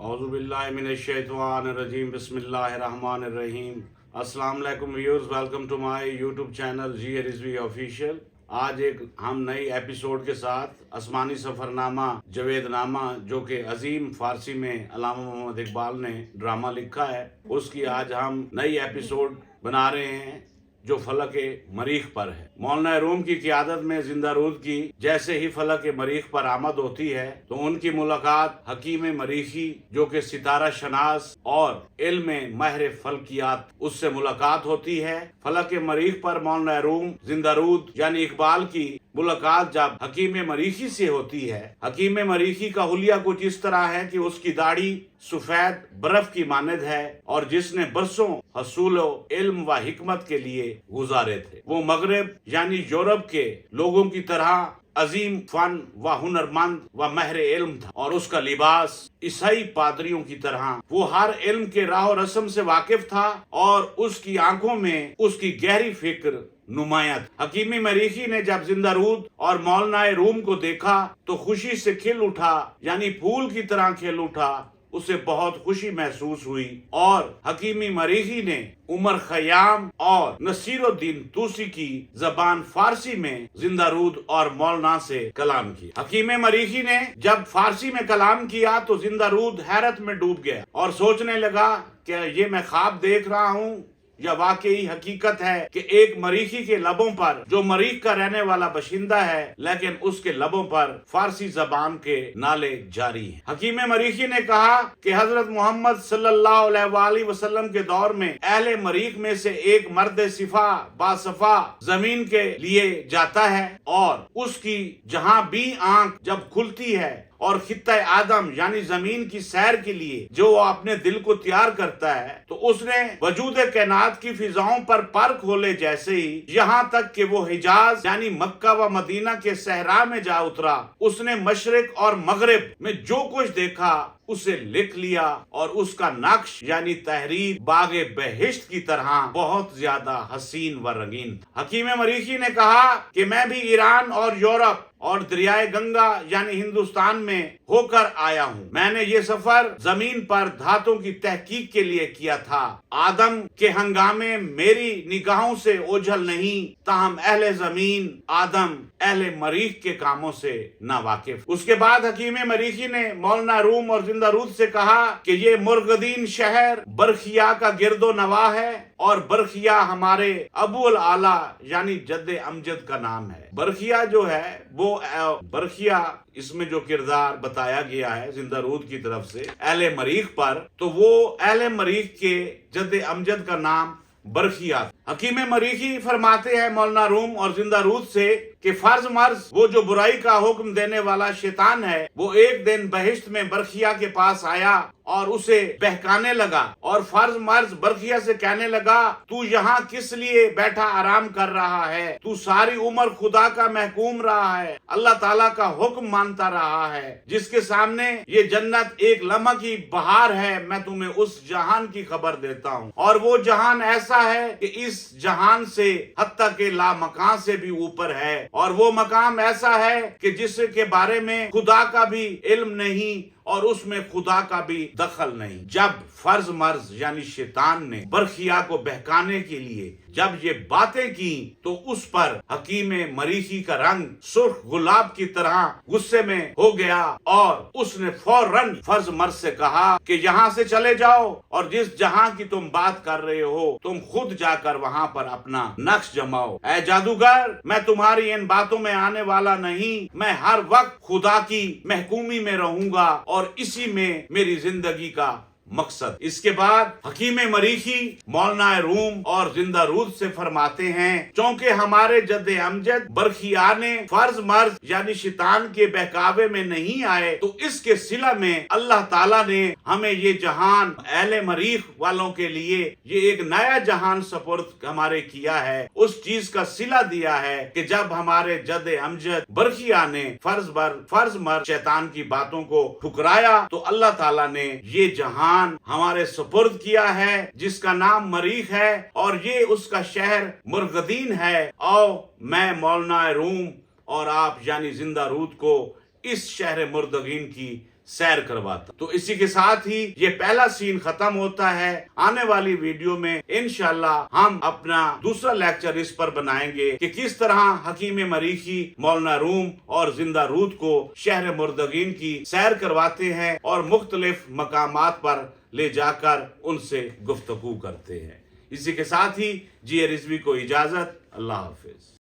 औज़ुबिल्लाहिमिनश्शैतानिर्रजीम बिस्मिल्लाहिर्रहमानिर्रहीम। अस्सलाम वालेकुम viewers, welcome to my YouTube channel G Rizvi official. आज हम नई एपिसोड के साथ आसमानी सफ़रनामा जवेदनामा, जो कि अजीम फारसी में अल्लामा मोहम्मद इकबाल ने ड्रामा लिखा है, उसकी आज हम नई एपिसोड बना रहे हैं जो फलक मरीख पर है। मौलाना रूम की क़ियादत में जिंदारूद की जैसे ही फलक मरीख पर आमद होती है तो उनकी मुलाकात हकीम मरीखी, जो कि सितारा शनास और इल्म महर फल्कियात, उससे मुलाकात होती है। फलक मरीख पर मौलाना रूम जिंदारूद यानी इकबाल की मुलाकात जब हकीम मरीखी से होती है, हकीम मरीखी का हुलिया कुछ इस तरह है कि उसकी दाढ़ी सफेद बर्फ की मानद है और जिसने बरसों हसूल इल्म व हिकमत के लिए गुजारे थे। वो मगरब यानी यूरोप के लोगों की तरह अजीम फन व हुनरमंद व महर इल्म था और उसका लिबास ईसाई पादरियों की तरह वो हर इल्म के राह और रस्म से वाकिफ था और उसकी आंखों में उसकी गहरी फिक्र नुमाया था। हकीम मरीखी ने जब जिंदारूद और मौलाना रूम को देखा तो खुशी से खिल उठा, यानी फूल की तरह खिल उठा। उसे बहुत खुशी महसूस हुई और हकीमी मरीखी ने उमर खयाम और नसीरुद्दीन तूसी की जबान फारसी में जिंदारूद और मौलाना से कलाम किया। हकीम मरीखी ने जब फारसी में कलाम किया तो जिंदारूद हैरत में डूब गया और सोचने लगा कि ये मैं ख्वाब देख रहा हूँ या वाकई हकीकत है कि एक मरीखी के लबों पर, जो मरीख का रहने वाला बशिंदा है, लेकिन उसके लबों पर फारसी जबान के नाले जारी हैं। हकीम मरीखी ने कहा कि हजरत मोहम्मद सल्लल्लाहु अलैहि वसल्लम के दौर में अहले मरीख में से एक मर्द सिफा बासफा जमीन के लिए जाता है और उसकी जहां भी आंख जब खुलती है और खित्ता आदम यानी जमीन की सैर के लिए जो वो अपने दिल को तैयार करता है, तो उसने वजूद कैनात की फिजाओं पर खोले जैसे ही यहाँ तक कि वो हिजाज यानी मक्का व मदीना के सहरा में जा उतरा। उसने मशरिक और मगरिब में जो कुछ देखा उसे लिख लिया और उसका नक्श यानी तहरीर बागे बहिश्त की तरह बहुत ज्यादा हसीन व रंगीन था। हकीम मरीखी ने कहा कि मैं भी ईरान और यूरोप और दरियाए गंगा यानी हिंदुस्तान में होकर आया हूँ। मैंने ये सफर जमीन पर धातों की तहकीक के लिए किया था। आदम के हंगामे मेरी निगाहों से ओझल नहीं, ताहम अहले जमीन आदम अहले मरीख के कामों से ना वाकिफ। उसके बाद हकीम मरीखी ने मौलाना रूम और जिंदारूद से कहा कि ये मुर्गदीन शहर बरखिया का गिरदो नवा है और बरखिया हमारे अबुल आला यानी जद्दे अमजद का नाम है। बरखिया जो है वो बरखिया, इसमें जो किरदार बताया गया है जिंदारूद की तरफ से अहले मरीख पर, तो वो अहले मरीख के जद्दे अमजद का नाम बरखिया। हकीम मरीखी फरमाते हैं मौलाना रूम और जिंदारूद से कि फर्ज मर्ज वो जो बुराई का हुक्म देने वाला शैतान है, वो एक दिन बहिश्त में बरखिया के पास आया और उसे बहकाने लगा और फर्ज मर्ज बरखिया से कहने लगा, तू यहाँ किस लिए बैठा आराम कर रहा है? तू सारी उम्र खुदा का महकूम रहा है, अल्लाह ताला का हुक्म मानता रहा है, जिसके सामने ये जन्नत एक लम्हा की बहार है। मैं तुम्हें उस जहान की खबर देता हूँ और वो जहान ऐसा है कि इस जहान से हत्ता के ला मकान से भी ऊपर है और वो मकाम ऐसा है कि जिसके बारे में खुदा का भी इल्म नहीं और उसमें खुदा का भी दखल नहीं। जब फर्ज मर्ज यानी शैतान ने बरखिया को बहकाने के लिए जब ये बातें की तो उस पर हकीम मरीखी का रंग सुर्ख गुलाब की तरह गुस्से में हो गया और उसने फौरन फर्ज मर्ज से कहा कि यहाँ से चले जाओ और जिस जहां की तुम बात कर रहे हो तुम खुद जाकर वहां पर अपना नक्श जमाओ। ऐ जादूगर, मैं तुम्हारी इन बातों में आने वाला नहीं, मैं हर वक्त खुदा की महकूमी में रहूंगा और इसी में मेरी जिंदगी का मकसद। इसके बाद हकीम मरीखी मौलाना रूम और जिंदारूद से फरमाते हैं, चूंकि हमारे जद्दे अमजद बरखिया ने फर्ज मर्ज यानी शैतान के बहकावे में नहीं आए, तो इसके सिला में अल्लाह ताला ने हमें ये जहान अहले मरीख वालों के लिए ये एक नया जहान सपुर्द हमारे किया है। उस चीज का सिला दिया है कि जब हमारे जद्दे अमजद बरखिया ने फर्ज मर्ज शैतान की बातों को ठुकराया तो अल्लाह ताला ने ये जहान हमारे सुपुर्द किया है जिसका नाम मरीख है और ये उसका शहर मुर्गदीन है। और मैं मौलाना रूम और आप यानी जिंदारूद को इस शहर मुर्गदीन की سیر کرواتا. تو اسی کے ساتھ ہی یہ پہلا سین ختم ہوتا ہے. آنے والی ویڈیو میں انشاءاللہ ہم اپنا دوسرا لیکچر اس پر بنائیں گے کہ کس طرح حکیم مریخی مولانا روم اور زندہ رود کو شہر مردگین کی سیر کرواتے ہیں اور مختلف مقامات پر لے جا کر ان سے گفتگو کرتے ہیں. اسی کے ساتھ ہی جی رضوی کو اجازت. اللہ حافظ.